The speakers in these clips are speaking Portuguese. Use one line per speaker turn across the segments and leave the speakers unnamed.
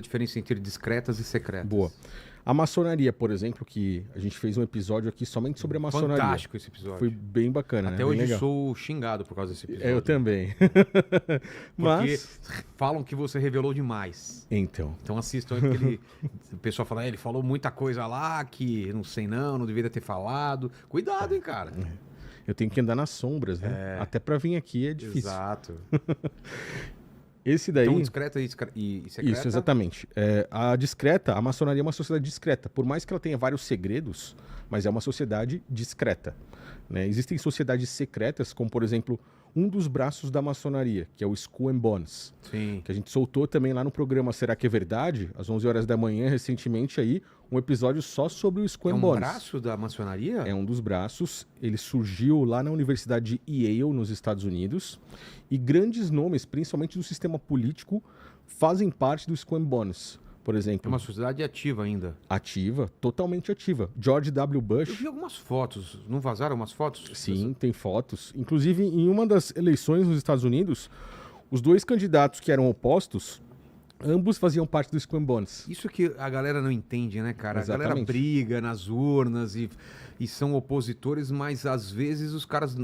diferença entre discretas e secretas.
Boa. A maçonaria, por exemplo, que a gente fez um episódio aqui somente sobre a maçonaria.
Fantástico esse episódio.
Foi bem bacana,
Até
né?
hoje
Bem legal.
sou xingado por causa desse episódio.
Eu também.
Porque
Mas...
falam que você revelou demais.
Então.
Então assistam aí, porque o pessoal fala, ele falou muita coisa lá que não sei não deveria ter falado. Cuidado, hein, cara.
Eu tenho que andar nas sombras, né? Até pra vir aqui é difícil.
Exato.
Esse daí...
Então, discreta e secreta?
Isso, exatamente. A maçonaria é uma sociedade discreta. Por mais que ela tenha vários segredos, mas é uma sociedade discreta, né? Existem sociedades secretas, como, por exemplo, um dos braços da maçonaria, que é o Skull and Bones.
Sim.
Que a gente soltou também lá no programa Será que é Verdade? Às 11 horas da manhã, recentemente, aí, um episódio só sobre o Skull
É
and
um
Bones.
braço da maçonaria?
É um dos braços. Ele surgiu lá na Universidade de Yale, nos Estados Unidos. E grandes nomes, principalmente do sistema político, fazem parte do Skull and Bones. Por
É
exemplo,
uma sociedade ativa ainda.
ativa, totalmente ativa. George W.
Eu
Bush,
vi algumas fotos. Não vazaram umas fotos?
sim, tem fotos. Inclusive, em uma das eleições nos Estados Unidos, os dois candidatos que eram opostos, ambos faziam parte do Skull and Bones.
Isso que a galera não entende, né, cara? A galera
Exatamente.
briga nas urnas e são opositores, mas às vezes os caras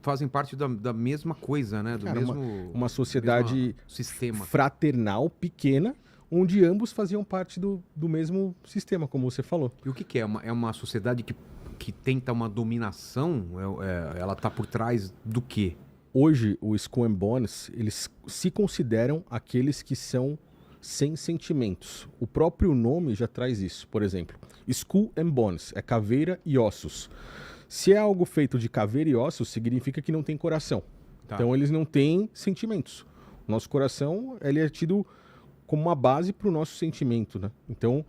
fazem parte da mesma coisa, né? Do
Cara,
mesmo
uma sociedade
mesmo sistema.
fraternal, pequena, onde ambos faziam parte do mesmo sistema, como você falou.
E o que é? É uma sociedade que tenta uma dominação? Ela tá por trás do quê?
Hoje, o Skull and Bones, eles se consideram aqueles que são sem sentimentos. O próprio nome já traz isso. Por exemplo, Skull and Bones é caveira e ossos. Se é algo feito de caveira e ossos, significa que não tem coração.
Tá.
Então, eles não têm sentimentos. O nosso coração, ele é tido como uma base para o nosso sentimento, né? Então,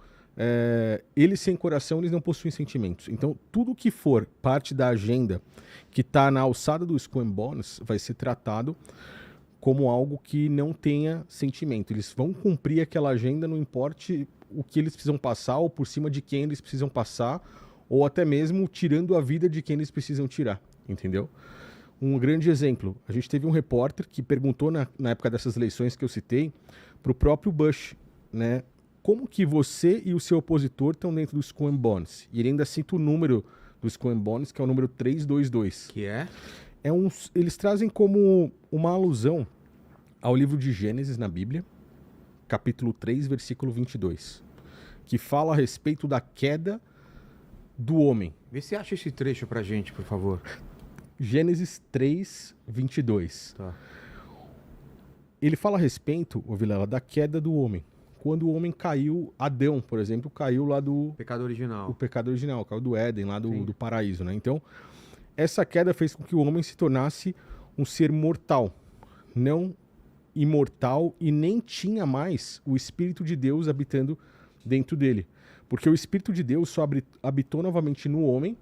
eles sem coração, eles não possuem sentimentos. Então, tudo que for parte da agenda que está na alçada do Skull and Bones vai ser tratado como algo que não tenha sentimento. Eles vão cumprir aquela agenda, não importe o que eles precisam passar, ou por cima de quem eles precisam passar, ou até mesmo tirando a vida de quem eles precisam tirar, entendeu? Um grande exemplo, a gente teve um repórter que perguntou na época dessas eleições que eu citei, para o próprio Bush, né? Como que você e o seu opositor estão dentro do Skull and Bones? E ele ainda cita o número do Skull and Bones, que é o número 322.
Que é?
Eles trazem como uma alusão ao livro de Gênesis na Bíblia, capítulo 3, versículo 22, que fala a respeito da queda do homem.
Vê se acha esse trecho pra gente, por favor.
Gênesis 3, 22.
Tá.
Ele fala a respeito, ô Vilela, da queda do homem. Quando o homem caiu, Adão, por exemplo, caiu lá do
Pecado original.
o pecado original, caiu do Éden, lá
Sim.
do paraíso, né? Então, essa queda fez com que o homem se tornasse um ser mortal, não imortal, e nem tinha mais o Espírito de Deus habitando dentro dele. Porque o Espírito de Deus só habitou novamente no homem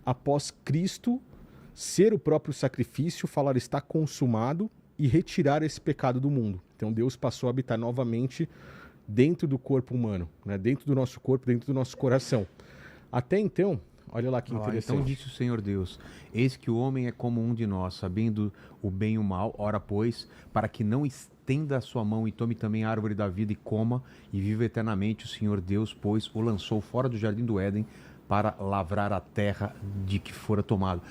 após Cristo ser o próprio sacrifício, falar está consumado e retirar esse pecado do mundo. Então Deus passou a habitar novamente dentro do corpo humano, né? Dentro do nosso corpo, dentro do nosso coração. Até então, olha lá que interessante.
Então disse o Senhor Deus, eis que o homem é como um de nós, sabendo o bem e o mal, ora pois, para que não estenda a sua mão e tome também a árvore da vida e coma e viva eternamente, o Senhor Deus, pois, o lançou fora do jardim do Éden para lavrar a terra de que fora tomado.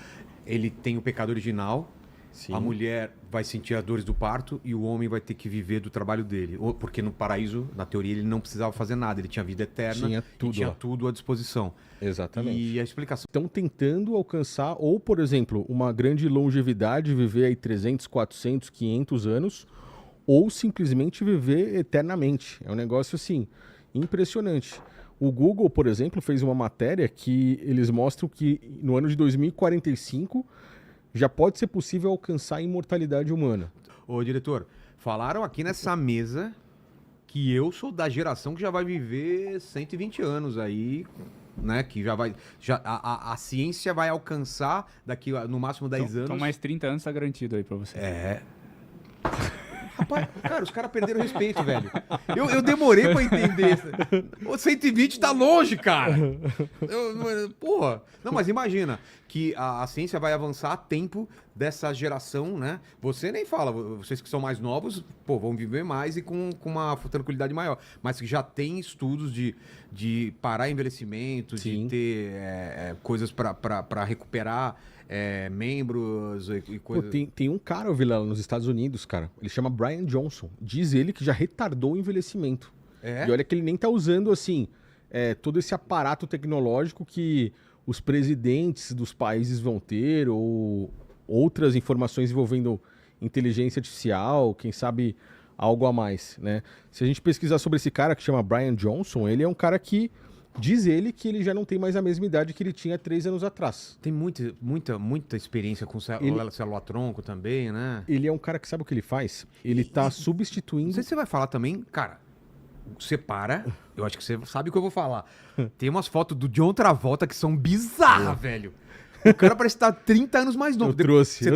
Ele tem o pecado original,
Sim.
a mulher vai sentir as dores do parto e o homem vai ter que viver do trabalho dele. Porque no paraíso, na teoria, ele não precisava fazer nada, ele tinha vida eterna
Tinha tudo
e tinha
lá.
tudo à disposição.
Exatamente.
E a explicação...
Estão tentando alcançar, ou, por exemplo, uma grande longevidade, viver aí 300, 400, 500 anos, ou simplesmente viver eternamente. É um negócio, assim, impressionante. O Google, por exemplo, fez uma matéria que eles mostram que no ano de 2045 já pode ser possível alcançar a imortalidade humana.
Ô, diretor, falaram aqui nessa mesa que eu sou da geração que já vai viver 120 anos aí, né? Que já vai... a ciência vai alcançar daqui a, no máximo 10 anos...
Então mais 30 anos tá garantido aí pra você.
É. Rapaz, cara, os caras perderam respeito, velho. Eu demorei pra entender. O 120 tá longe, cara. Porra. Não, mas imagina que a ciência vai avançar a tempo dessa geração, né? Você nem fala, vocês que são mais novos, pô, vão viver mais e com uma tranquilidade maior. Mas que já tem estudos de parar envelhecimento,
Sim.
de ter coisas pra recuperar membros e
Pô,
coisas.
tem um cara, Vilela, nos Estados Unidos, cara. Ele chama Brian Johnson. Diz ele que já retardou o envelhecimento.
É?
E olha que ele nem tá usando, assim, todo esse aparato tecnológico que os presidentes dos países vão ter, ou outras informações envolvendo inteligência artificial, quem sabe algo a mais, né? Se a gente pesquisar sobre esse cara que chama Brian Johnson, ele é um cara que diz ele que ele já não tem mais a mesma idade que ele tinha 3 anos atrás.
Tem muita experiência com célula-tronco também, né?
Ele é um cara que sabe o que ele faz? Ele tá
Não
substituindo...
sei se você vai falar também, cara. Você para, eu acho que você sabe o que eu vou falar. Tem umas fotos do John Travolta que são bizarras, velho. O cara parece estar 30 anos mais novo. Você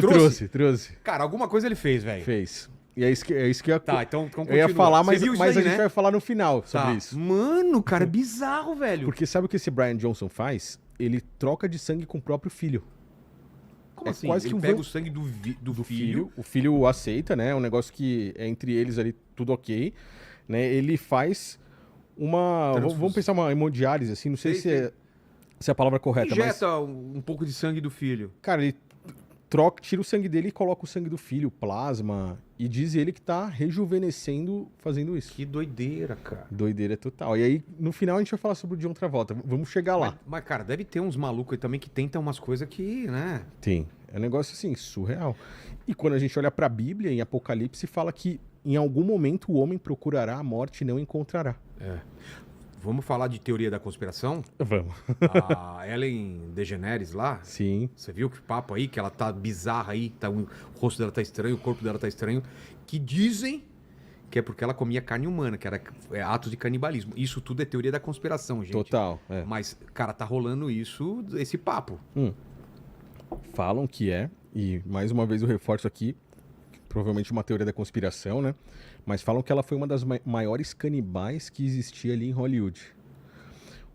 trouxe.
Cara, alguma coisa ele fez, velho.
Fez. E é isso que eu ia,
Tá, então
eu ia falar,
Você
mas
viu isso
a
aí,
gente
né?
vai falar no final sobre
Tá.
isso.
Mano, cara, é bizarro, velho.
Porque sabe o que esse Brian Johnson faz? Ele troca de sangue com o próprio filho.
Como
é
assim?
quase
Ele
que um
pega
van-
o sangue do filho.
O filho aceita, né? É um negócio que é entre eles ali, tudo ok. Né? Ele faz uma... Vamos pensar uma hemodiálise, assim. Não sei
Sei,
se é a palavra correta, mas...
Injeta um pouco de sangue do filho.
Cara, ele tira o sangue dele e coloca o sangue do filho, plasma, e diz ele que tá rejuvenescendo fazendo isso.
Que doideira, cara.
Doideira total. E aí, no final, a gente vai falar sobre o John Travolta. Vamos chegar lá.
Mas, cara, deve ter uns malucos aí também que tentam umas coisas que, né?
Tem. É um negócio, assim, surreal. E quando a gente olha pra Bíblia, em Apocalipse, fala que em algum momento o homem procurará a morte e não encontrará.
Vamos falar de teoria da conspiração?
Vamos.
A Ellen DeGeneres lá,
Sim.
você viu que papo aí, que ela tá bizarra aí, o rosto dela tá estranho, o corpo dela tá estranho, que dizem que é porque ela comia carne humana, que era atos de canibalismo. Isso tudo é teoria da conspiração, gente.
Total.
Mas, cara, tá rolando esse papo.
Falam que é, e mais uma vez eu reforço aqui, provavelmente uma teoria da conspiração, né? Mas falam que ela foi uma das maiores canibais que existia ali em Hollywood.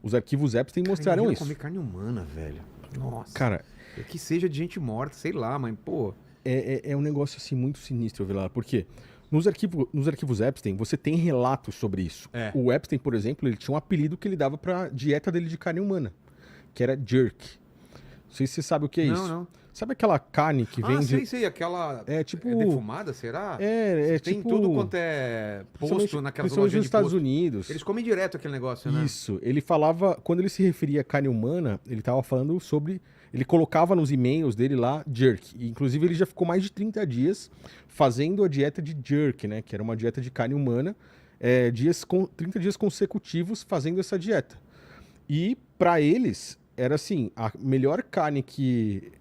Os arquivos Epstein mostraram
Imagina
isso.
comer carne humana, velho. Nossa.
Cara,
Que seja de gente morta, sei lá, mas, pô...
é um negócio assim muito sinistro, Vilar, porque nos arquivos Epstein você tem relatos sobre isso.
É.
O Epstein, por exemplo, ele tinha um apelido que ele dava pra dieta dele de carne humana, que era jerk. Não sei se você sabe o que é isso.
Não.
Sabe aquela carne que vende...
sei, aquela...
É tipo...
defumada, será?
Tem
Tem
tipo...
tudo quanto é posto naquelas
principalmente
lojas
nos
de
Estados
posto.
Unidos.
Eles comem direto aquele negócio, né?
Isso. Ele falava... Quando ele se referia à carne humana, ele estava falando sobre... Ele colocava nos e-mails dele lá, jerk. E, inclusive, ele já ficou mais de 30 dias fazendo a dieta de jerk, né? Que era uma dieta de carne humana. 30 dias consecutivos fazendo essa dieta. E, para eles, era assim, a melhor carne que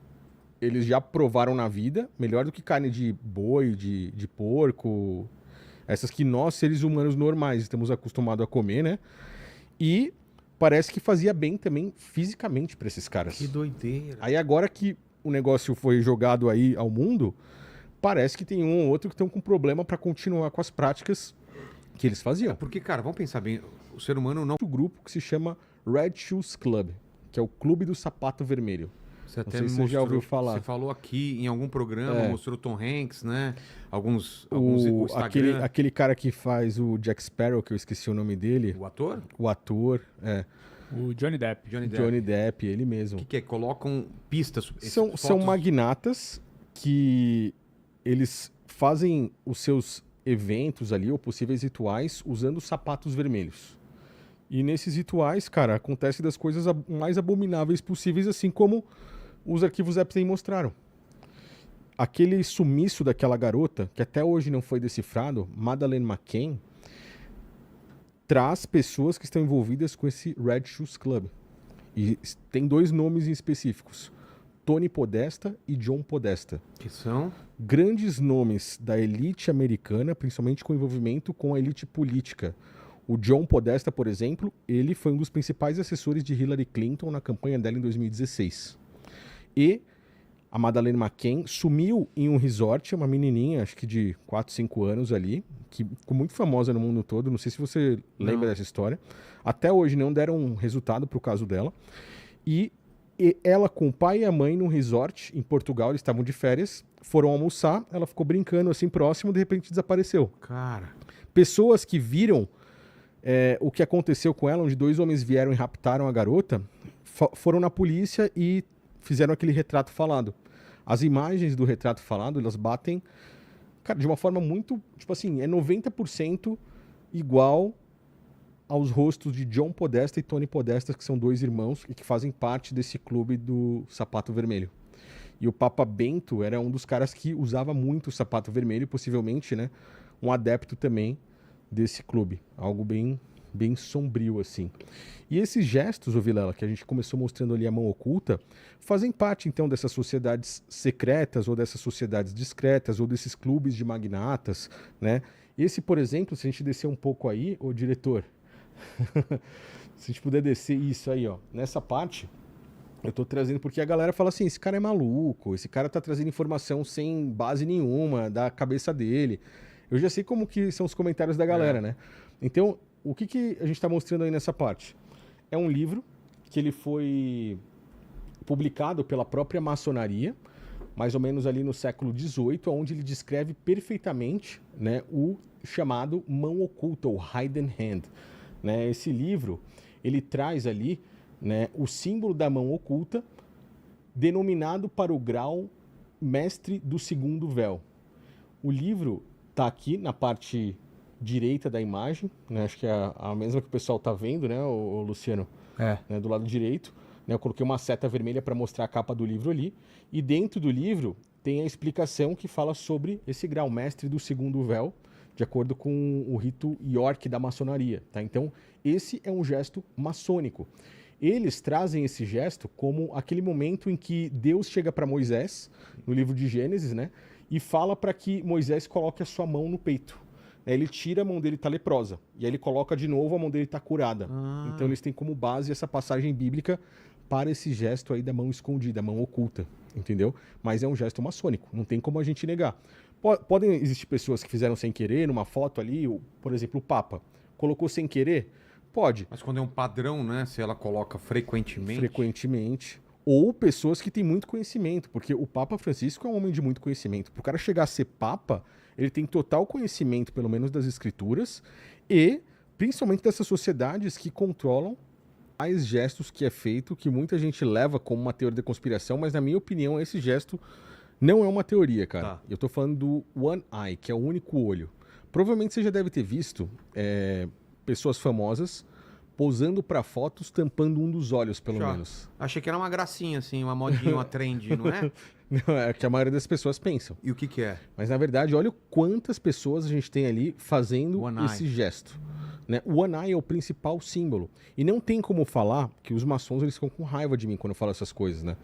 eles já provaram na vida, melhor do que carne de boi, de porco, essas que nós, seres humanos normais, estamos acostumados a comer, né? E parece que fazia bem também fisicamente para esses caras.
Que doideira.
Aí agora que o negócio foi jogado aí ao mundo, parece que tem um ou outro que estão com problema para continuar com as práticas que eles faziam.
Porque, cara, vamos pensar bem, o ser humano não...
Um grupo que se chama Red Shoes Club, que é o Clube do Sapato Vermelho.
Você até
sei
me
se você já ouviu falar.
Você falou aqui em algum programa, mostrou Tom Hanks, né? Alguns o
O,
Instagram.
aquele cara que faz o Jack Sparrow, que eu esqueci o nome dele,
O ator?
o ator,
O Johnny Depp.
Johnny Depp, ele mesmo.
O que é? Colocam pistas.
São
fotos-
magnatas que eles fazem os seus eventos ali, ou possíveis rituais, usando sapatos vermelhos. E nesses rituais, cara, acontece das coisas mais abomináveis possíveis, assim como os arquivos Epstein mostraram. Aquele sumiço daquela garota, que até hoje não foi decifrado, Madeleine McCann, traz pessoas que estão envolvidas com esse Red Shoes Club. E tem 2 nomes em específicos, Tony Podesta e John Podesta.
Que são?
Grandes nomes da elite americana, principalmente com envolvimento com a elite política. O John Podesta, por exemplo, ele foi um dos principais assessores de Hillary Clinton na campanha dela em 2016. E a Madeleine McCann sumiu em um resort, uma menininha, acho que de 4, 5 anos ali, que ficou muito famosa no mundo todo, não sei se você lembra dessa história. Até hoje não deram um resultado pro caso dela. E ela com o pai e a mãe num resort em Portugal, eles estavam de férias, foram almoçar, ela ficou brincando assim próximo, de repente desapareceu.
Cara.
Pessoas que viram o que aconteceu com ela, onde 2 homens vieram e raptaram a garota, foram na polícia e fizeram aquele retrato falado. As imagens do retrato falado, elas batem, cara, de uma forma muito, tipo assim, é 90% igual aos rostos de John Podesta e Tony Podesta, que são 2 irmãos e que fazem parte desse clube do sapato vermelho. E o Papa Bento era um dos caras que usava muito o sapato vermelho, possivelmente, né, um adepto também desse clube. Algo bem sombrio, assim. E esses gestos, ô Vilela, que a gente começou mostrando ali a mão oculta, fazem parte, então, dessas sociedades secretas, ou dessas sociedades discretas, ou desses clubes de magnatas, né? Esse, por exemplo, se a gente descer um pouco aí, ô diretor, se a gente puder descer isso aí, ó, nessa parte, eu tô trazendo porque a galera fala assim, esse cara é maluco, esse cara tá trazendo informação sem base nenhuma da cabeça dele. Eu já sei como que são os comentários da galera, né? Então, o que a gente está mostrando aí nessa parte? É um livro que ele foi publicado pela própria maçonaria, mais ou menos ali no século XVIII, onde ele descreve perfeitamente, né, o chamado mão oculta, o hidden hand. Né? Esse livro, ele traz ali, né, o símbolo da mão oculta, denominado para o grau mestre do segundo véu. O livro está aqui na parte direita da imagem, né? Acho que é a mesma que o pessoal está vendo, né, o Luciano? Né, do lado direito. Né, eu coloquei uma seta vermelha para mostrar a capa do livro ali. E dentro do livro tem a explicação que fala sobre esse grau mestre do segundo véu, de acordo com o rito York da maçonaria. Tá? Então, esse é um gesto maçônico. Eles trazem esse gesto como aquele momento em que Deus chega para Moisés, no livro de Gênesis, né, e fala para que Moisés coloque a sua mão no peito. Ele tira, a mão dele tá leprosa. E aí ele coloca de novo, a mão dele tá curada. Então eles têm como base essa passagem bíblica para esse gesto aí da mão escondida, a mão oculta, entendeu? Mas é um gesto maçônico, não tem como a gente negar. Podem existir pessoas que fizeram sem querer, numa foto ali, por exemplo, o Papa colocou sem querer? Pode.
Mas quando é um padrão, né? Se ela coloca frequentemente.
Frequentemente. Ou pessoas que têm muito conhecimento, porque o Papa Francisco é um homem de muito conhecimento. Para o cara chegar a ser Papa, ele tem total conhecimento, pelo menos das escrituras, e principalmente dessas sociedades que controlam mais gestos que é feito, que muita gente leva como uma teoria da conspiração, mas na minha opinião esse gesto não é uma teoria, cara.
Tá.
Eu tô falando do One Eye, que é o único olho. Provavelmente você já deve ter visto pessoas famosas posando para fotos, tampando um dos olhos, pelo menos.
Achei que era uma gracinha, assim, uma modinha, uma trend, não é?
Não, é que a maioria das pessoas pensam.
E o que é?
Mas, na verdade, olha quantas pessoas a gente tem ali fazendo
One
esse
Eye.
gesto. Né? O One Eye é o principal símbolo. E não tem como falar que os maçons eles ficam com raiva de mim quando eu falo essas coisas, né?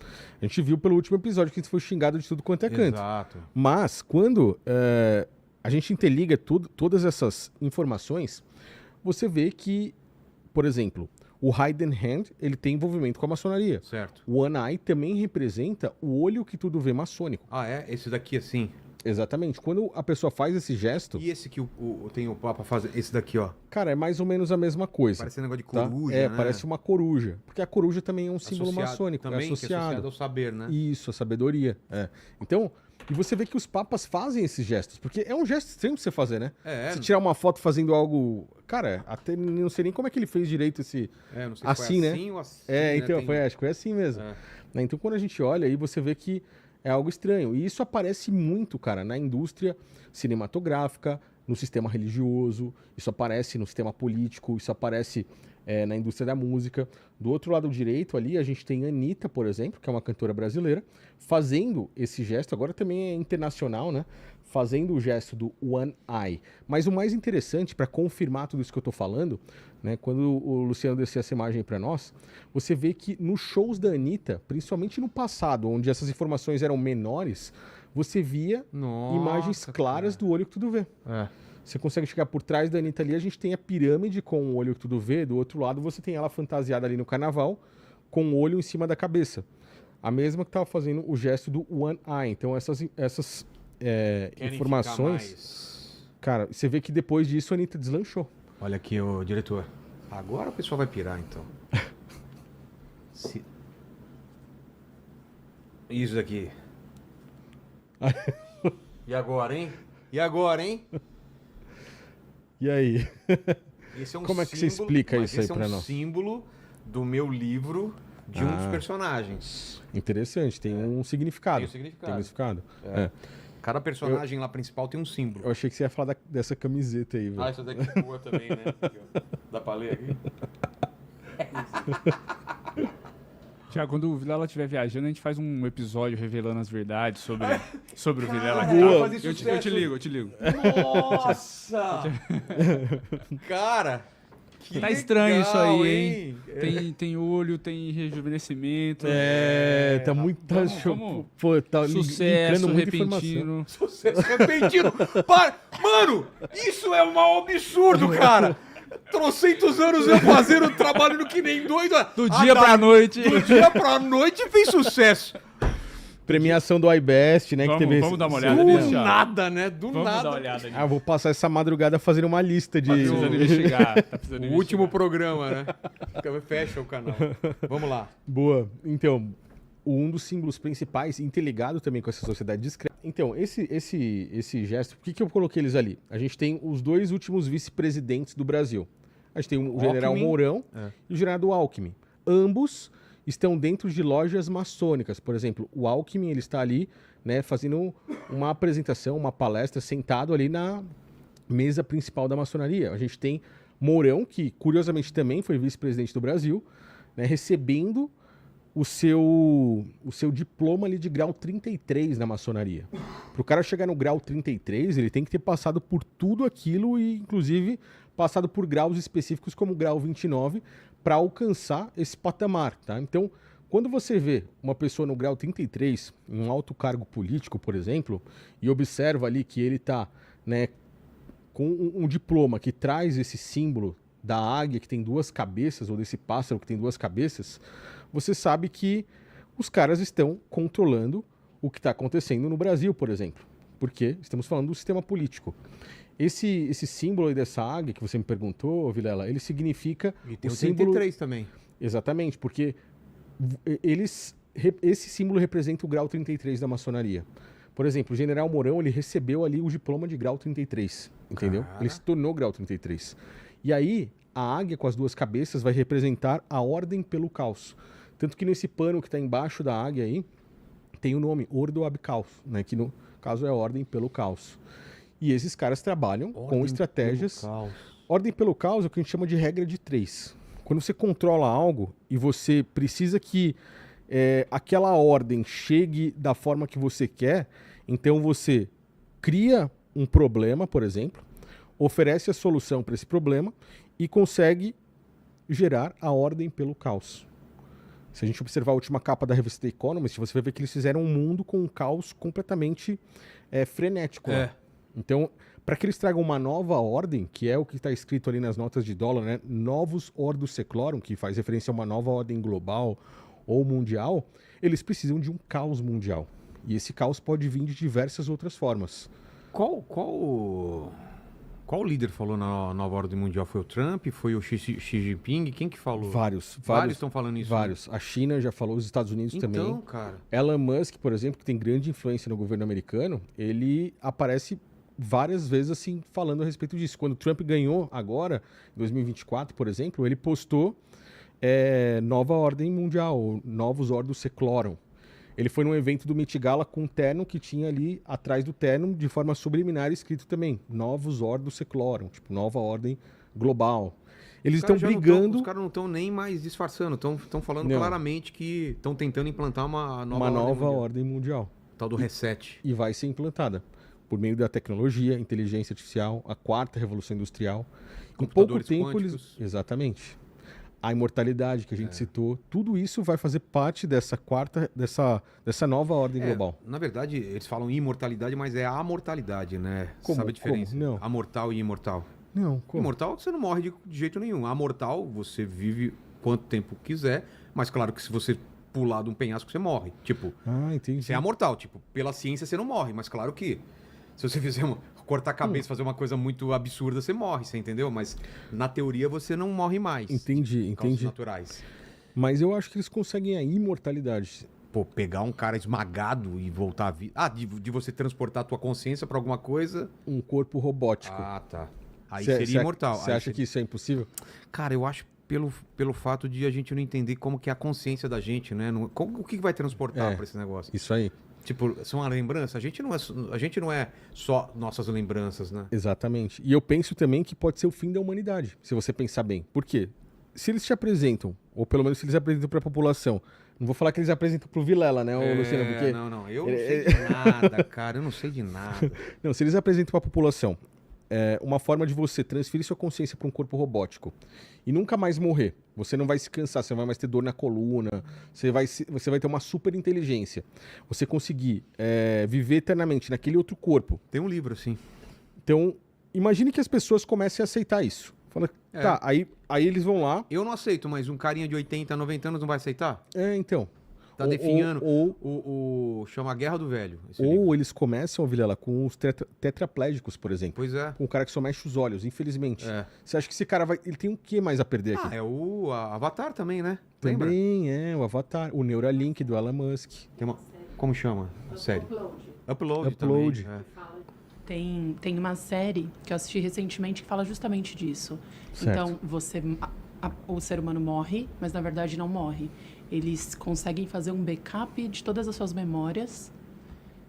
A gente viu pelo último episódio que a gente foi xingado de tudo quanto é canto.
Exato.
Mas, quando a gente interliga todas essas informações, você vê que, por exemplo, o Hidden Hand, ele tem envolvimento com a maçonaria.
Certo.
O One Eye também representa o olho que tudo vê maçônico.
Ah, é? Esse daqui, assim.
Exatamente. Quando a pessoa faz esse gesto,
E esse que tem o Papa fazer, esse daqui, ó.
cara, é mais ou menos a mesma coisa.
Parece um negócio de
tá?
coruja,
É,
né?
parece uma coruja. Porque a coruja também é um símbolo maçônico.
Também,
é
que é
associado.
associado ao saber, né?
Isso, a sabedoria. É. Então, e você vê que os papas fazem esses gestos. Porque é um gesto estranho pra você fazer, né?
É.
Você tirar uma foto fazendo algo... Cara, até não sei nem como é que ele fez direito esse...
Não sei
assim,
se foi
né?
assim ou assim,
Então,
né?
acho que foi assim mesmo.
É.
Né? Então, quando a gente olha aí, você vê que é algo estranho. E isso aparece muito, cara, na indústria cinematográfica, no sistema religioso, isso aparece no sistema político, isso aparece na indústria da música. Do outro lado direito ali, a gente tem a Anitta, por exemplo, que é uma cantora brasileira, fazendo esse gesto, agora também é internacional, né? Fazendo o gesto do One Eye. Mas o mais interessante, para confirmar tudo isso que eu tô falando, né, quando o Luciano desceu essa imagem para nós, você vê que nos shows da Anitta, principalmente no passado, onde essas informações eram menores, você via
Nossa,
imagens claras do olho que tudo vê.
É.
Você consegue chegar por trás da Anitta ali, a gente tem a pirâmide com o olho que tudo vê, do outro lado você tem ela fantasiada ali no carnaval, com o olho em cima da cabeça. a mesma que estava fazendo o gesto do One Eye. Então, essas
Querem
informações...
ficar mais-
Cara, você vê que depois disso a Anitta deslanchou.
Olha aqui, o diretor. Agora o pessoal vai pirar, então. Isso aqui. E agora, hein? E agora, hein?
E aí?
Esse é um
Como é que você
símbolo,
explica
mas
isso aí
esse
pra
é um
nós?
símbolo do meu livro de um dos
Ah.
personagens.
Interessante, tem um significado.
Tem um significado.
Tem um significado.
É. Cada personagem lá principal tem um símbolo.
Eu achei que você ia falar dessa camiseta aí, velho.
Ah, essa daqui é boa também, né? Aqui, ó. Dá pra ler aqui?
Já quando o Vilela estiver viajando, a gente faz um episódio revelando as verdades sobre o Vilela.
Boa.
Vai fazer
Eu te
sucesso.
ligo, eu te ligo.
Nossa! Cara, que
Tá estranho isso
legal,
aí, hein? Tem olho, tem rejuvenescimento.
Tá muito...
vamos.
Pô, tá
Sucesso
linkando muita informação.
repentino.
Sucesso repentino. Para. Mano, isso é um mal absurdo, cara. Trocentos anos eu fazendo trabalho que nem doido.
Do dia pra noite.
Do dia pra noite fez sucesso.
Premiação do iBest, né?
Vamos-
que teve
vamos dar uma olhada
Do
nisso, ó.
nada, né? Do
Vamos
nada.
dar uma olhada ali.
Ah, vou passar essa madrugada fazendo uma lista de...
Tá precisando investigar. Tá precisando
O
investigar.
último programa, né? Fecha o canal. Vamos lá.
Boa. Então, um dos símbolos principais, interligado também com essa sociedade discreta. Então, esse gesto, por que eu coloquei eles ali? A gente tem os dois últimos vice-presidentes do Brasil. A gente tem o general
Alckmin.
Mourão
É.
e o general Alckmin. Ambos estão dentro de lojas maçônicas. Por exemplo, o Alckmin, ele está ali, né, fazendo uma apresentação, uma palestra, sentado ali na mesa principal da maçonaria. A gente tem Mourão, que curiosamente também foi vice-presidente do Brasil, né, recebendo o seu diploma ali de grau 33 na maçonaria. Para o cara chegar no grau 33, ele tem que ter passado por tudo aquilo e, inclusive, passado por graus específicos como o grau 29 para alcançar esse patamar, tá? Então, quando você vê uma pessoa no grau 33, em um alto cargo político, por exemplo, e observa ali que ele está, né, com um diploma que traz esse símbolo da águia que tem duas cabeças, ou desse pássaro que tem duas cabeças, você sabe que os caras estão controlando o que está acontecendo no Brasil, por exemplo. Porque estamos falando do sistema político. Esse símbolo aí dessa águia que você me perguntou, Vilela, ele significa
E tem o
símbolo...
33 também.
Exatamente, porque esse símbolo representa o grau 33 da maçonaria. Por exemplo, o general Mourão, ele recebeu ali o diploma de grau 33, entendeu?
Cara.
Ele se tornou grau 33. E aí, a águia com as duas cabeças vai representar a ordem pelo caos. Tanto que nesse pano que está embaixo da águia aí, tem o nome Ordo Ab Caos, né? Que no caso é ordem pelo caos. E esses caras trabalham com estratégias... Ordem pelo caos é o que a gente chama de regra de 3. Quando você controla algo e você precisa que aquela ordem chegue da forma que você quer, então você cria um problema, por exemplo, oferece a solução para esse problema e consegue gerar a ordem pelo caos. Se a gente observar a última capa da revista The Economist, você vai ver que eles fizeram um mundo com um caos completamente frenético.
É.
Lá. Então, para que eles tragam uma nova ordem, que é o que está escrito ali nas notas de dólar, né? Novus Ordo Seclorum, que faz referência a uma nova ordem global ou mundial, eles precisam de um caos mundial. E esse caos pode vir de diversas outras formas.
Qual líder falou na nova ordem mundial? Foi o Trump? Foi o Xi Jinping? Quem que falou?
Vários
estão falando isso.
Vários. A China já falou, os Estados Unidos
Então,
também.
cara.
Elon Musk, por exemplo, que tem grande influência no governo americano, ele aparece várias vezes assim falando a respeito disso. Quando o Trump ganhou agora, em 2024, por exemplo, ele postou nova ordem mundial, novos Ordo Seclorum. Ele foi num evento do Met Gala com um terno que tinha ali atrás do terno, de forma subliminar, escrito também, novos Ordo Seclorum, tipo, nova ordem global. Eles estão brigando...
Os caras não estão nem mais disfarçando, estão falando
Não.
claramente que estão tentando implantar uma nova
ordem mundial.
Tal do reset.
E vai ser implantada por meio da tecnologia, inteligência artificial, a quarta revolução industrial. Em pouco
Computadores
tempo
quânticos.
Exatamente. A imortalidade que a gente citou, tudo isso vai fazer parte dessa nova ordem global.
Na verdade, eles falam imortalidade, mas é amortalidade, né?
Como?
Sabe a diferença?
Como? Não.
Amortal e imortal.
Não, como?
Imortal, você não morre de jeito nenhum. Amortal, você vive quanto tempo quiser, mas claro que se você pular de um penhasco, você morre. Tipo,
Ah, entendi.
você é amortal. Tipo, pela ciência você não morre, mas claro que se você fizer cortar a cabeça, fazer uma coisa muito absurda, você morre, você entendeu? Mas na teoria você não morre mais.
Entendi,
Por causas
entendi.
naturais.
Mas eu acho que eles conseguem a imortalidade.
Pô, pegar um cara esmagado e voltar à vida. Ah, de você transportar a tua consciência pra alguma coisa.
Um corpo robótico.
Ah, tá. Aí
Cê-
seria
cê-
imortal.
Você
Aí
acha
seria-
que isso é impossível?
Cara, eu acho pelo fato de a gente não entender como que é a consciência da gente, né? O que vai transportar
É.
pra esse negócio?
Isso aí.
Tipo, são uma lembrança? A gente não é só nossas lembranças, né?
Exatamente. E eu penso também que pode ser o fim da humanidade, se você pensar bem. Por quê? Se eles te apresentam, ou pelo menos se eles apresentam para a população, não vou falar que eles apresentam pro Vilela, né, ô Luciano? Porque
Não. Eu não sei de nada, cara. Eu não sei de nada.
não, se eles apresentam para a população uma forma de você transferir sua consciência para um corpo robótico e nunca mais morrer, você não vai se cansar, você não vai mais ter dor na coluna, você vai ter uma super inteligência, você conseguir viver eternamente naquele outro corpo.
Tem um livro, assim.
Então, imagine que as pessoas comecem a aceitar isso. Fala, tá, aí eles vão lá.
Eu não aceito, mas um carinha de 80, 90 anos não vai aceitar?
Então.
Tá definhando
Ou
chama a Guerra do Velho. esse livro.
ou eles começam, Vilela, com os tetraplégicos, por exemplo.
Pois é.
Com um cara que só mexe os olhos, infelizmente.
É.
Você acha que esse cara ele tem o que mais a perder aqui?
É o Avatar também, né? Lembra?
Também o Avatar, o Neuralink do Elon Musk.
Tem uma... Como chama? Sério. Upload
Upload.
também.
Tem uma série que eu assisti recentemente que fala justamente disso.
Certo.
Então, o ser humano morre, mas na verdade não morre. Eles conseguem fazer um backup de todas as suas memórias.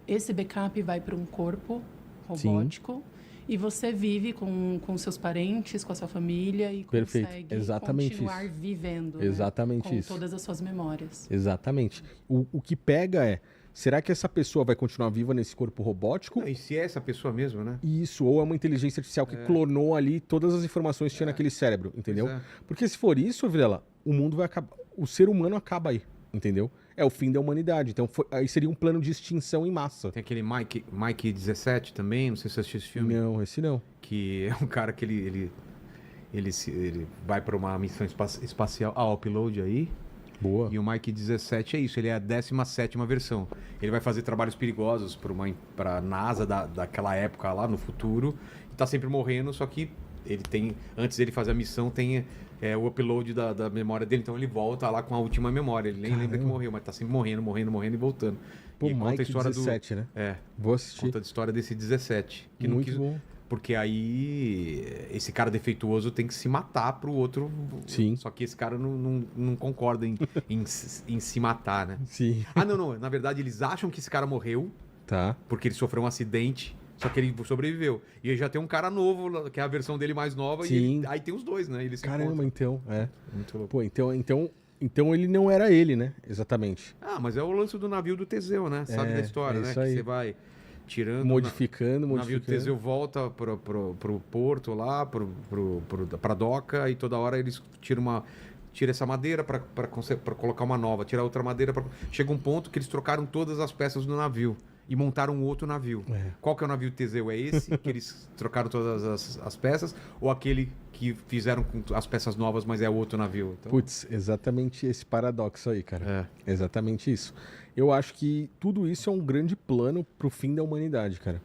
Esse backup vai para um corpo robótico. E você vive com seus parentes, com a sua família e
Perfeito.
consegue
Exatamente
continuar
isso.
vivendo,
Exatamente
com
isso.
todas as suas memórias.
Exatamente. O que pega será que essa pessoa vai continuar viva nesse corpo robótico?
E se é essa pessoa mesmo, né?
Isso, ou é uma inteligência artificial que clonou ali todas as informações que tinha naquele cérebro, entendeu?
Pois é.
Porque se for isso, Vilela, o mundo vai acabar. O ser humano acaba aí, entendeu? É o fim da humanidade. Então aí seria um plano de extinção em massa.
Tem aquele Mike 17 também, não sei se você assistiu esse filme.
Não, esse não.
Que é um cara que ele vai para uma missão espacial, Upload aí.
Boa.
E o Mike 17 é isso, ele é a 17ª versão. Ele vai fazer trabalhos perigosos para a NASA daquela época lá no futuro. E tá sempre morrendo, só que ele tem, antes dele fazer a missão, tem o upload da memória dele. Então ele volta lá com a última memória. Ele nem lembra que morreu, mas tá sempre morrendo e voltando.
Pô,
e conta
Mike
a história
17, né?
É,
Vou assistir.
conta a história desse 17. Que não
Muito
quis,
bom.
porque aí esse cara defeituoso tem que se matar pro outro.
Sim.
Só que esse cara não concorda em se matar, né?
Sim.
Ah, não. Na verdade, eles acham que esse cara morreu
Tá.
porque ele sofreu um acidente, só que ele sobreviveu. E aí já tem um cara novo, que é a versão dele mais nova,
Sim.
aí tem os dois, né? Eles se
Caramba,
encontram.
então.
Muito louco.
Pô, então ele não era ele, né? Exatamente.
Ah, mas é o lance do navio do Teseu, né? Sabe da história, né?
isso
Que
aí.
você vai tirando...
Modificando.
O navio do Teseu volta pro porto lá, pra doca, e toda hora eles tira essa madeira pra colocar uma nova, tira outra madeira. Chega um ponto que eles trocaram todas as peças do navio e montaram um outro navio. Qual que é o navio do Teseu? É esse que eles trocaram todas as peças, ou aquele que fizeram com as peças novas, mas é outro navio? Então,
Putz, exatamente esse paradoxo aí, cara.
É.
Exatamente isso. Eu acho que tudo isso é um grande plano pro fim da humanidade, cara.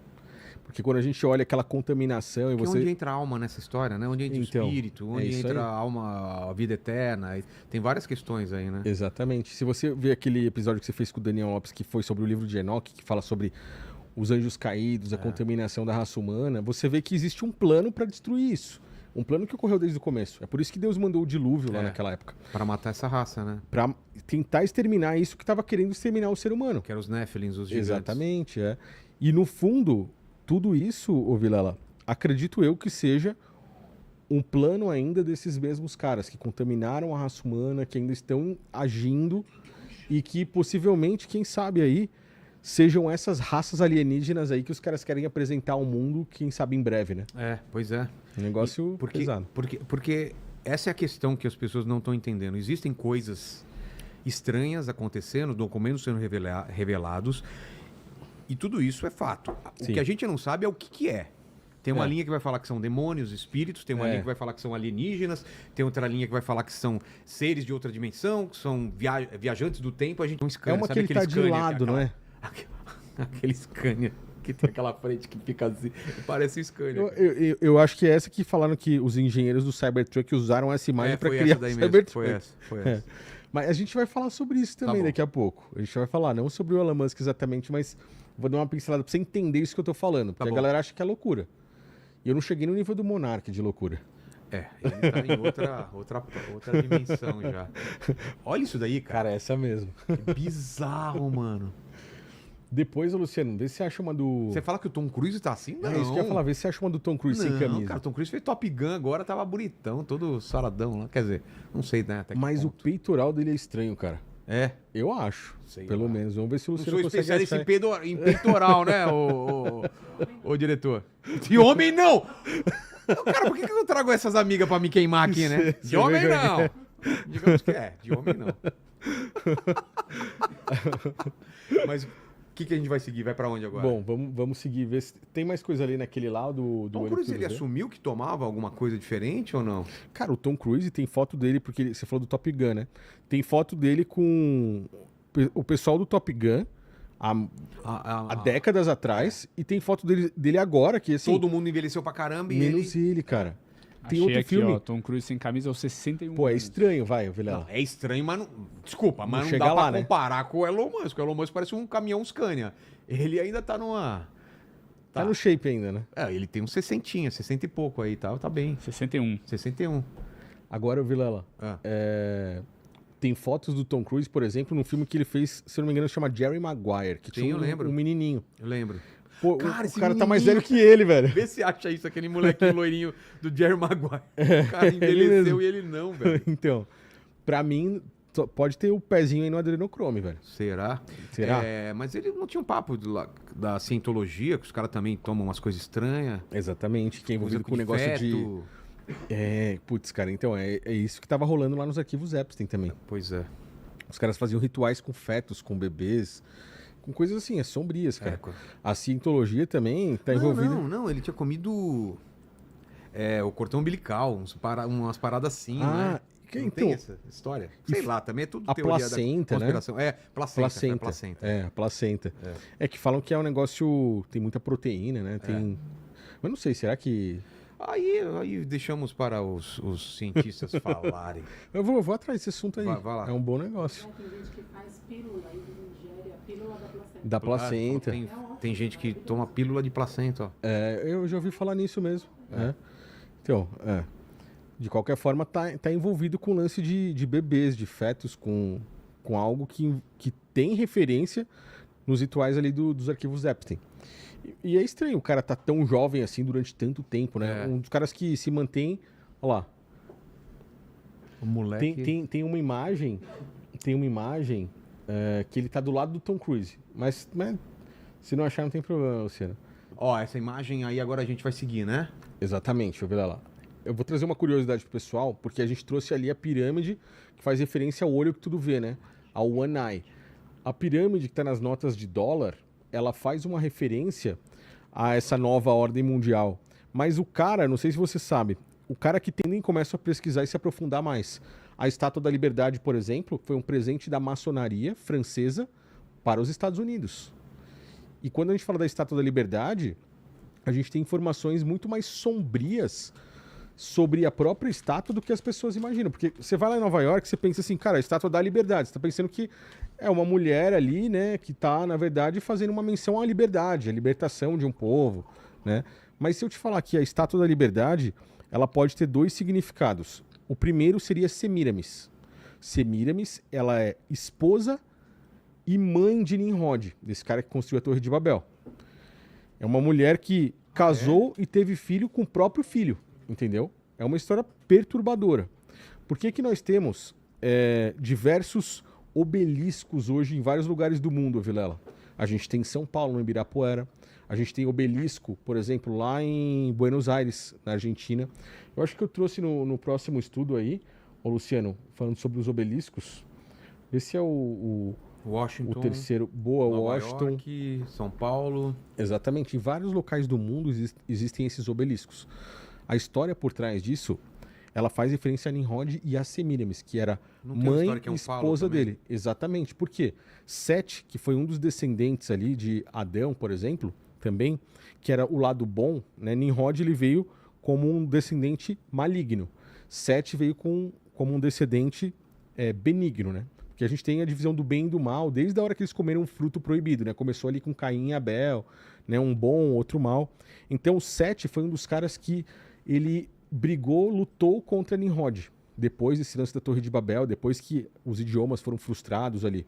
Porque quando a gente olha aquela contaminação e
que
você...
onde entra a alma nessa história, né? Onde entra
Então,
o espírito,
é
onde
isso
entra
aí.
a alma, a vida eterna. Tem várias questões aí, né?
Exatamente. Se você ver aquele episódio que você fez com o Daniel Lopes, que foi sobre o livro de Enoque, que fala sobre os anjos caídos, a contaminação da raça humana, você vê que existe um plano para destruir isso. Um plano que ocorreu desde o começo. É por isso que Deus mandou o dilúvio lá naquela época.
Para matar essa raça, né?
Para tentar exterminar isso que estava querendo exterminar o ser humano.
Que eram os Néfilins, os gigantes.
Exatamente, é. E no fundo, tudo isso, ô Vilela, acredito eu que seja um plano ainda desses mesmos caras que contaminaram a raça humana, que ainda estão agindo e que possivelmente, quem sabe aí, sejam essas raças alienígenas aí que os caras querem apresentar ao mundo, quem sabe em breve, né?
É, pois é.
Um negócio pesado.
Porque essa é a questão que as pessoas não estão entendendo. Existem coisas estranhas acontecendo, documentos sendo revelados, e tudo isso é fato. O
Sim.
que a gente não sabe é o que é. Tem uma
É.
linha que vai falar que são demônios, espíritos, tem uma linha que vai falar que são alienígenas, tem outra linha que vai falar que são seres de outra dimensão, que são viajantes do tempo, a gente não
É
Scania,
uma que
sabe
ele
aquele
tá de
Scania,
lado, não é?
Aquele Scania que tem aquela frente que fica assim, parece o Scania.
Eu acho que é essa que falaram que os engenheiros do Cybertruck usaram essa imagem para
foi
criar
essa daí
o
mesmo,
Cybertruck.
foi essa.
Mas a gente vai falar sobre isso também
bom.
daqui a pouco. A gente vai falar, não sobre o Elon Musk exatamente, mas vou dar uma pincelada pra você entender isso que eu tô falando. Porque a
bom.
galera acha que é loucura. E eu não cheguei no nível do Monark de loucura.
Ele tá em outra dimensão já. Olha isso daí, cara.
Cara, é essa mesmo.
Que bizarro, mano.
Depois, ô, Luciano, vê se você acha uma do...
Você fala que o Tom Cruise tá assim? Não.
É isso que eu ia falar, vê se você acha uma do Tom Cruise sem camisa.
Cara, o Tom Cruise fez Top Gun agora, tava bonitão, todo saradão lá. Quer dizer, não sei, né? Até que
Mas o
ponto.
peitoral dele é estranho, cara.
É.
Eu acho.
Sei
pelo
lá.
menos. Vamos ver se o
Não
Luciano
sou
consegue
especialista
achar.
em peitoral, né, ô diretor? De homem, não! Cara, por que eu trago essas amigas pra me queimar aqui, né? De
Você
homem,
vê que-
não! Digamos que de homem, não. Mas o que a gente vai seguir? Vai pra onde agora?
Bom, vamos seguir. Ver se tem mais coisa ali naquele lá do
Tom
olho
Cruise,
que
ele
tudo vê.
assumiu que tomava alguma coisa diferente ou não?
Cara, o Tom Cruise tem foto dele, porque você falou do Top Gun, né? Tem foto dele com o pessoal do Top Gun há décadas atrás, e tem foto dele agora, que assim,
Todo mundo envelheceu pra caramba e
menos
ele...
ele, cara. Tem
Achei
outro
aqui,
filme.
ó, Tom Cruise sem camisa aos 61
Pô, é
anos.
estranho, vai, Vilela.
Não, é estranho, mas não... Desculpa, mas não
chega
dá
lá,
pra
né?
comparar com o Elon Musk. O Elon Musk parece um caminhão Scania. Ele ainda tá numa...
Tá no shape ainda, né?
Ele tem uns 60 e pouco aí, tá bem.
61.
61.
Agora, Vilela,
Ah.
tem fotos do Tom Cruise, por exemplo, num filme que ele fez, se eu não me engano, chama Jerry Maguire, que
Sim,
tinha
eu lembro.
um menininho.
Eu lembro.
Pô,
Cara,
o
esse
cara tá mais
menininho,
velho que ele, velho.
Vê se acha isso, aquele molequinho loirinho do Jerry Maguire. O cara
ele
envelheceu
mesmo.
e ele não, velho.
Então, pra mim, pode ter o pezinho aí no adrenocrome, velho.
Será?
Será?
Mas ele não tinha um papo da cientologia, que os caras também tomam umas coisas estranhas.
Exatamente, que é envolvido com o
de
negócio
feto.
Putz, cara, então, é isso que tava rolando lá nos arquivos Epstein também.
Pois é.
Os caras faziam rituais com fetos, com bebês, com coisas assim, sombrias, cara. A cientologia também tá envolvida.
Não, ele tinha comido o cordão umbilical, umas paradas assim, né? Não
então,
tem essa história? Sei lá, também é tudo
a
teoria
placenta,
da conspiração.
né?
Placenta.
É, a placenta. É que falam que é um negócio, tem muita proteína, né? Tem... Mas não sei, será que...
Aí deixamos para os cientistas falarem.
Eu vou atrás desse assunto aí.
Vai lá.
É um bom negócio.
Tem gente que faz pílula e ingere a pílula da placenta.
Da placenta.
Tem gente que toma pílula de placenta, ó.
Eu já ouvi falar nisso mesmo. Então, de qualquer forma, tá envolvido com o lance de bebês, de fetos, com algo que tem referência nos rituais ali dos arquivos Epstein. E é estranho o cara tá tão jovem assim durante tanto tempo, né? Um dos caras que se mantém... Olha lá.
O moleque...
Tem uma imagem que ele tá do lado do Tom Cruise. Mas se não achar, não tem problema, Luciano.
Ó, essa imagem aí agora a gente vai seguir, né?
Exatamente, deixa eu ver lá. Eu vou trazer uma curiosidade pro pessoal, porque a gente trouxe ali a pirâmide que faz referência ao olho que tudo vê, né? Ao One Eye. A pirâmide que tá nas notas de dólar, ela faz uma referência a essa nova ordem mundial. Mas o cara, não sei se você sabe, o cara que também começa a pesquisar e se aprofundar mais. A Estátua da Liberdade, por exemplo, foi um presente da maçonaria francesa para os Estados Unidos. E quando a gente fala da Estátua da Liberdade, a gente tem informações muito mais sombrias sobre a própria estátua do que as pessoas imaginam. Porque você vai lá em Nova York, você pensa assim, cara, a Estátua da Liberdade. Você tá pensando que é uma mulher ali, né, que tá, na verdade, fazendo uma menção à liberdade, à libertação de um povo, né? Mas se eu te falar que a Estátua da Liberdade, ela pode ter dois significados. O primeiro seria Semiramis. Semiramis, ela é esposa e mãe de Nimrod, desse cara que construiu a Torre de Babel. É uma mulher que casou e teve filho com o próprio filho, entendeu? É uma história perturbadora. Por que que nós temos diversos obeliscos hoje em vários lugares do mundo, Vilela? A gente tem em São Paulo, no Ibirapuera. A gente tem obelisco, por exemplo, lá em Buenos Aires, na Argentina. Eu acho que eu trouxe no próximo estudo aí, ô Luciano, falando sobre os obeliscos. Esse é o
Washington,
o terceiro, boa,
Nova
Washington.
York, São Paulo.
Exatamente. Em vários locais do mundo existem esses obeliscos. A história por trás disso, ela faz referência a Nimrod e a Semiramis, que era
Não tem uma
mãe
história que é
e
um falo
esposa
também?
dele. Exatamente. Por quê? Sete, que foi um dos descendentes ali de Adão, por exemplo, também, que era o lado bom, né? Nimrod ele veio como um descendente maligno. Sete veio como um descendente benigno, né? Porque a gente tem a divisão do bem e do mal desde a hora que eles comeram um fruto proibido, né? Começou ali com Caim e Abel, né? Um bom, outro mal. Então o Sete foi um dos caras que ele brigou, lutou contra Nimrod. Depois desse lance da Torre de Babel, depois que os idiomas foram frustrados ali.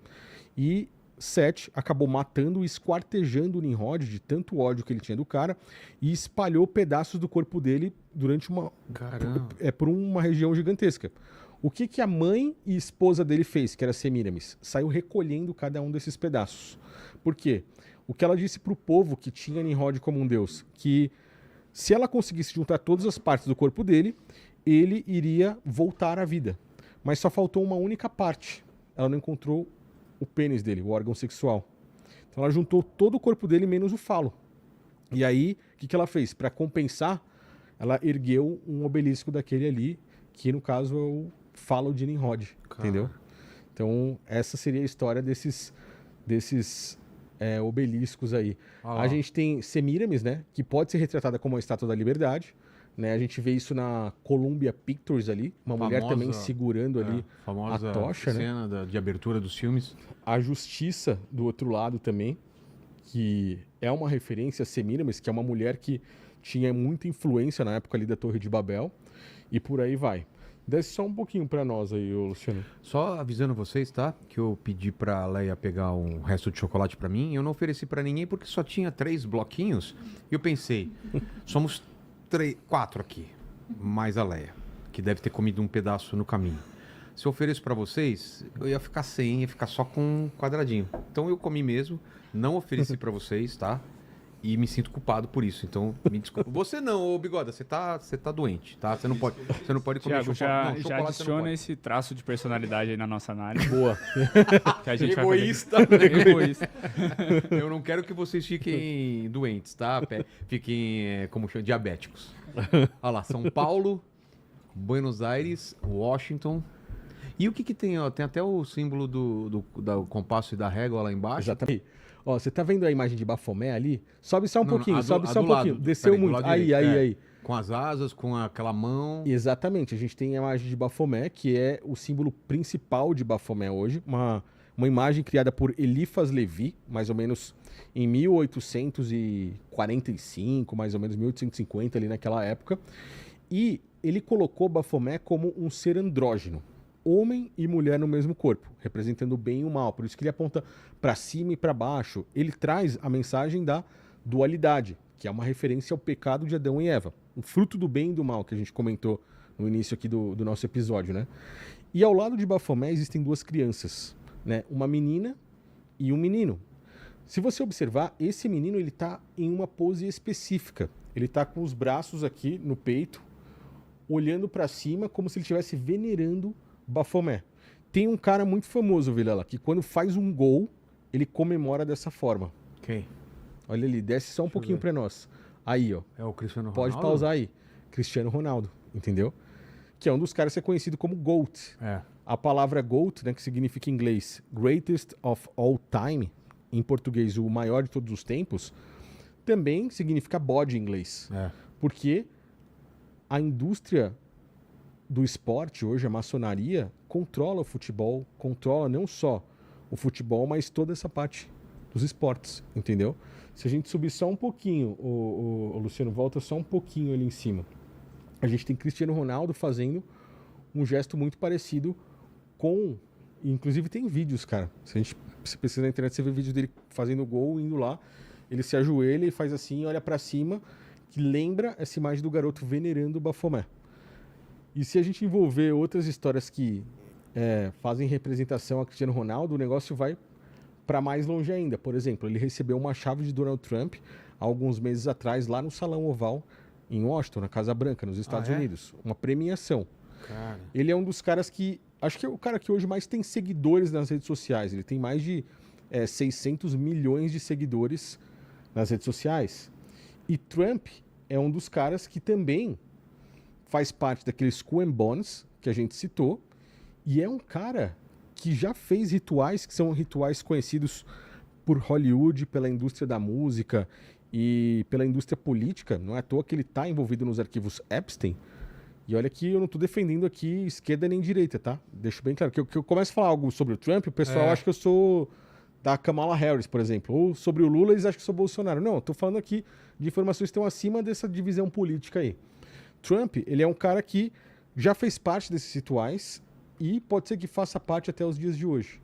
E Sete acabou matando e esquartejando o Nimrod de tanto ódio que ele tinha do cara e espalhou pedaços do corpo dele durante
Caramba.
por uma região gigantesca. O que a mãe e esposa dele fez, que era Semiramis? Saiu recolhendo cada um desses pedaços. Por quê? O que ela disse para o povo que tinha Nimrod como um deus, que se ela conseguisse juntar todas as partes do corpo dele, ele iria voltar à vida. Mas só faltou uma única parte. Ela não encontrou o pênis dele, o órgão sexual. Então ela juntou todo o corpo dele menos o falo. E aí, o que ela fez? Para compensar, ela ergueu um obelisco daquele ali, que no caso é o falo de Nimrod, entendeu? Então essa seria a história desses obeliscos aí. A gente tem Semiramis, né, que pode ser retratada como uma estátua da liberdade, né? A gente vê isso na Columbia Pictures ali, uma mulher também segurando ali
famosa
a tocha, né?
cena de abertura dos filmes.
A Justiça do outro lado também, que é uma referência a Semiramis, que é uma mulher que tinha muita influência na época ali da Torre de Babel, e por aí vai. Desce só um pouquinho para nós aí, ô Luciano.
Só avisando vocês, tá? Que eu pedi pra Leia pegar um resto de chocolate pra mim. Eu não ofereci pra ninguém porque só tinha 3 bloquinhos. E eu pensei, somos 4 aqui, mais a Leia, que deve ter comido um pedaço no caminho. Se eu ofereço pra vocês, eu ia ficar sem, ia ficar só com um quadradinho. Então eu comi mesmo, não ofereci pra vocês, tá? E me sinto culpado por isso, então me desculpa. Você não, ô Bigoda, você tá doente, tá? Você não pode comer
Tiago,
chocolate.
já adiciona esse traço de personalidade aí na nossa análise.
Boa.
Que a gente
Egoísta.
vai fazer. Egoísta.
Eu não quero que vocês fiquem doentes, tá? Fiquem, como chama, diabéticos. Olha lá, São Paulo, Buenos Aires, Washington. E o que tem? Ó, tem até o símbolo do compasso e da régua lá embaixo.
Exatamente. Ó, você tá vendo a imagem de Bafomé ali? Sobe só um pouquinho, sobe
a
só
do
um pouquinho.
lado.
Desceu
Peraí, do
muito.
lado
Aí,
direito,
aí.
Com as asas, com aquela mão.
Exatamente. A gente tem a imagem de Bafomé, que é o símbolo principal de Bafomé hoje. Uma imagem criada por Eliphas Levi, mais ou menos em 1845, mais ou menos 1850, ali naquela época. E ele colocou Bafomé como um ser andrógeno. Homem e mulher no mesmo corpo, representando o bem e o mal. Por isso que ele aponta para cima e para baixo. Ele traz a mensagem da dualidade, que é uma referência ao pecado de Adão e Eva. O fruto do bem e do mal que a gente comentou no início aqui do nosso episódio, né? E ao lado de Bafomé existem 2 crianças, né? Uma menina e um menino. Se você observar, esse menino ele está em uma pose específica. Ele está com os braços aqui no peito, olhando para cima como se ele estivesse venerando Bafomé. Tem um cara muito famoso, Vilela, que quando faz um gol, ele comemora dessa forma.
Quem?
Olha ali, desce só um pouquinho para nós. Aí, ó.
É o Cristiano Ronaldo?
Pode pausar aí. Cristiano Ronaldo, entendeu? Que é um dos caras que é conhecido como GOAT.
É.
A palavra GOAT, né, que significa em inglês Greatest of All Time, em português o maior de todos os tempos, também significa bode em inglês.
É.
Porque a indústria do esporte hoje, a maçonaria, controla o futebol, controla não só o futebol, mas toda essa parte dos esportes, entendeu? Se a gente subir só um pouquinho, o Luciano, volta só um pouquinho ali em cima. A gente tem Cristiano Ronaldo fazendo um gesto muito parecido com... Inclusive tem vídeos, cara. Se pesquisar na internet, você vê vídeos dele fazendo gol, indo lá, ele se ajoelha e faz assim, olha pra cima, que lembra essa imagem do garoto venerando o Bafomé. E se a gente envolver outras histórias que fazem representação a Cristiano Ronaldo, o negócio vai para mais longe ainda. Por exemplo, ele recebeu uma chave de Donald Trump há alguns meses atrás, lá no Salão Oval, em Washington, na Casa Branca, nos Estados Unidos. Uma premiação.
Cara.
Ele é um dos caras que... Acho que é o cara que hoje mais tem seguidores nas redes sociais. Ele tem mais de 600 milhões de seguidores nas redes sociais. E Trump é um dos caras que também faz parte daqueles Skull and Bones que a gente citou. E é um cara que já fez rituais que são rituais conhecidos por Hollywood, pela indústria da música e pela indústria política. Não é à toa que ele está envolvido nos arquivos Epstein. E olha que eu não estou defendendo aqui esquerda nem direita, tá? Deixo bem claro. Que eu começo a falar algo sobre o Trump, o pessoal acha que eu sou da Kamala Harris, por exemplo. Ou sobre o Lula, eles acham que eu sou Bolsonaro. Não, eu tô falando aqui de informações que estão acima dessa divisão política aí. Trump, ele é um cara que já fez parte desses rituais e pode ser que faça parte até os dias de hoje,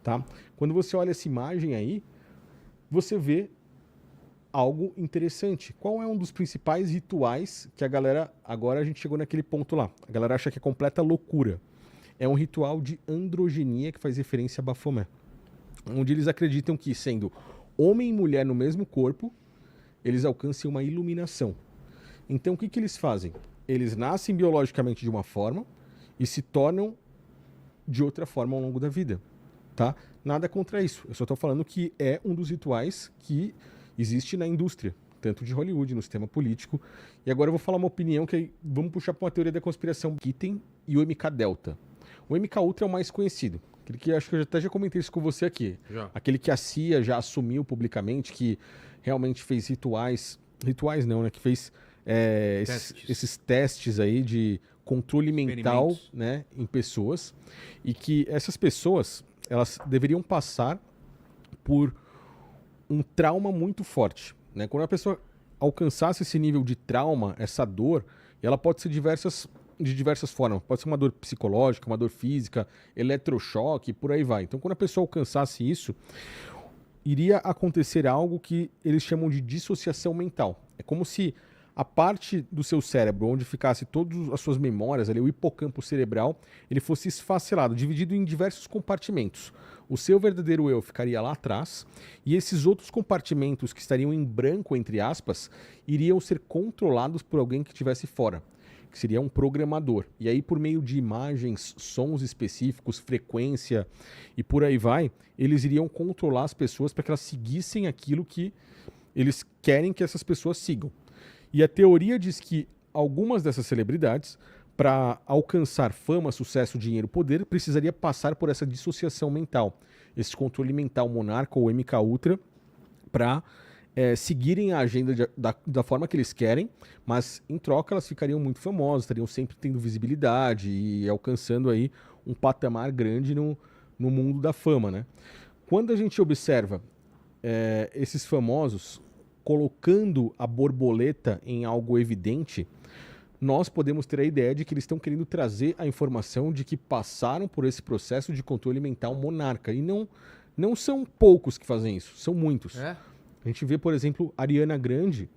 tá? Quando você olha essa imagem aí, você vê algo interessante. Qual é um dos principais rituais que a galera... Agora a gente chegou naquele ponto lá. A galera acha que é completa loucura. É um ritual de androgenia que faz referência a Baphomet. Onde eles acreditam que, sendo homem e mulher no mesmo corpo, eles alcancem uma iluminação. Então, o que eles fazem? Eles nascem biologicamente de uma forma e se tornam de outra forma ao longo da vida, tá? Nada contra isso. Eu só estou falando que é um dos rituais que existe na indústria, tanto de Hollywood, no sistema político. E agora eu vou falar uma opinião que vamos puxar para uma teoria da conspiração. Kitten e o MK Delta. O MK Ultra é o mais conhecido. Aquele que acho que eu até já comentei isso com você aqui.
Já.
Aquele que a CIA já assumiu publicamente, que realmente fez rituais não, né? Que fez esses testes aí de controle mental, né, em pessoas. E que essas pessoas, elas deveriam passar por um trauma muito forte, né? Quando a pessoa alcançasse esse nível de trauma, essa dor, ela pode ser de diversas formas. Pode ser uma dor psicológica, uma dor física, eletrochoque, por aí vai. Então, quando a pessoa alcançasse isso, iria acontecer algo que eles chamam de dissociação mental. É como se a parte do seu cérebro, onde ficasse todas as suas memórias, ali, o hipocampo cerebral, ele fosse esfacelado, dividido em diversos compartimentos. O seu verdadeiro eu ficaria lá atrás, e esses outros compartimentos que estariam em branco, entre aspas, iriam ser controlados por alguém que estivesse fora, que seria um programador. E aí, por meio de imagens, sons específicos, frequência e por aí vai, eles iriam controlar as pessoas para que elas seguissem aquilo que eles querem que essas pessoas sigam. E a teoria diz que algumas dessas celebridades, para alcançar fama, sucesso, dinheiro, poder, precisaria passar por essa dissociação mental, esse controle mental monarca ou MK Ultra, para seguirem a agenda da forma que eles querem, mas em troca elas ficariam muito famosas, estariam sempre tendo visibilidade e alcançando aí um patamar grande no mundo da fama, né? Quando a gente observa esses famosos colocando a borboleta em algo evidente, nós podemos ter a ideia de que eles estão querendo trazer a informação de que passaram por esse processo de controle mental monarca. E não são poucos que fazem isso, são muitos. A gente vê, por exemplo, Ariana Grande,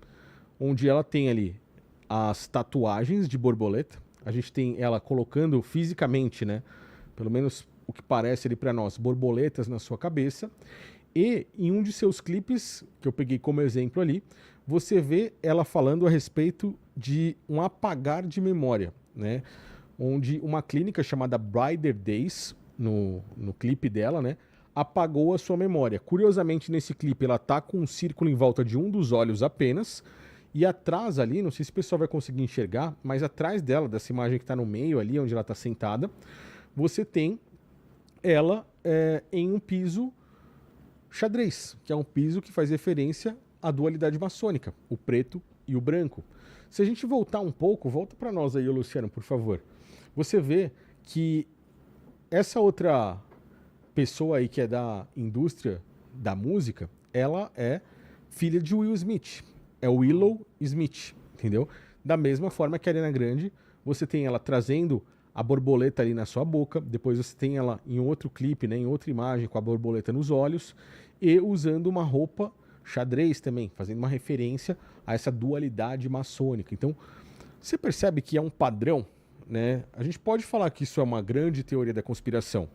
onde ela tem ali as tatuagens de borboleta. A gente tem ela colocando fisicamente, né, pelo menos o que parece ali para nós, borboletas na sua cabeça. E em um de seus clipes, que eu peguei como exemplo ali, você vê ela falando a respeito de um apagar de memória, né? Onde uma clínica chamada Brighter Days, no clipe dela, né, apagou a sua memória. Curiosamente, nesse clipe, ela tá com um círculo em volta de um dos olhos apenas, e atrás ali, não sei se o pessoal vai conseguir enxergar, mas atrás dela, dessa imagem que está no meio ali, onde ela está sentada, você tem ela em um piso xadrez, que é um piso que faz referência à dualidade maçônica, o preto e o branco. Se a gente voltar um pouco, volta para nós aí, Luciano, por favor. Você vê que essa outra pessoa aí que é da indústria da música, ela é filha de Will Smith, é o Willow Smith, entendeu? Da mesma forma que a Ariana Grande, você tem ela trazendo a borboleta ali na sua boca, depois você tem ela em outro clipe, né, em outra imagem com a borboleta nos olhos e usando uma roupa xadrez também, fazendo uma referência a essa dualidade maçônica. Então, você percebe que é um padrão, né? A gente pode falar que isso é uma grande teoria da conspiração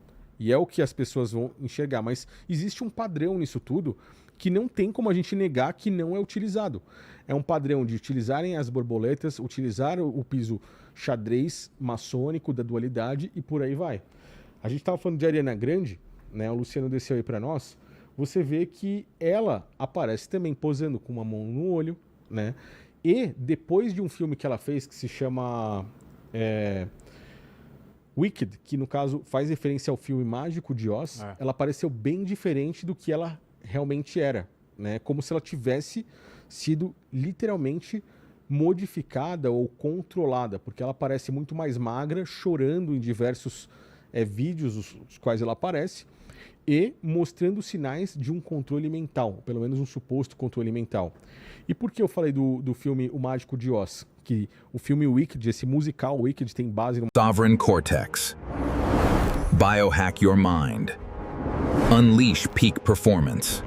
E é o que as pessoas vão enxergar. Mas existe um padrão nisso tudo que não tem como a gente negar que não é utilizado. É um padrão de utilizarem as borboletas, utilizar o piso xadrez maçônico da dualidade e por aí vai. A gente estava falando de Ariana Grande, né? O Luciano desceu aí para nós. Você vê que ela aparece também posando com uma mão no olho, né? E depois de um filme que ela fez que se chama Wicked, que no caso faz referência ao filme Mágico de Oz, ela apareceu bem diferente do que ela realmente era, né? Como se ela tivesse sido literalmente modificada ou controlada, porque ela parece muito mais magra, chorando em diversos vídeos os quais ela aparece, e mostrando sinais de um controle mental, pelo menos um suposto controle mental. E por que eu falei do filme O Mágico de Oz? Que o filme Wicked, esse musical Wicked, tem base no
Sovereign Cortex. Biohack your mind. Unleash peak performance.